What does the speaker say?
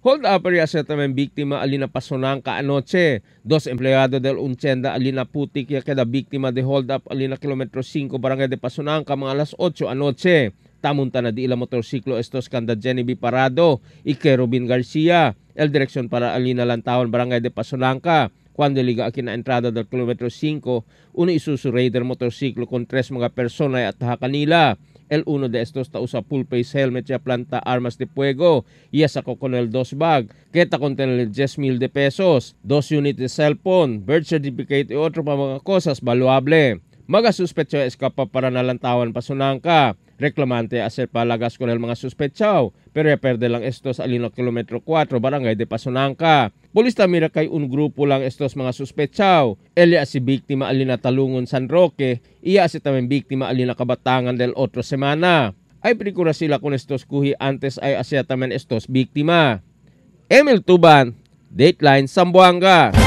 Hold up area también víctima alina pasonanca anoche. Dos empleados del Unchenda alina putik ya queda víctima de hold up alina kilometro 5 barangay de Pasonanca mga alas 8 anoche. Tamunta na di ila motorsiklo estos kanda Jenny B. Parado y que Robin Garcia. El dirección para alina Lantawan barangay de Pasonanca. Cuando liga aquí na entrada del kilometro 5, un Isuzu Raider motorsiklo con 3 mga persona at kanila. El uno de estos usa full face helmet ya planta armas de fuego y sacó con el 2 bag que con el 10,000 de pesos, 2 units de cellphone, birth certificate y otro pa mga cosas valuable. Mga suspecho escapa para nalantawan Pasonanca. Reklamante hacer palagas con el mga suspechaw pero ya perde lang estos alino kilometro 4 barangay de Pasonanca. Polis mira kay un grupo lang estos mga suspechaw. Elia si biktima alina Talungon San Roque, iya si también biktima alina Kabatangan del otro semana. Ay perikura sila con estos kuhi antes ay asya también estos biktima. Emil Tuban, Dateline Zamboanga.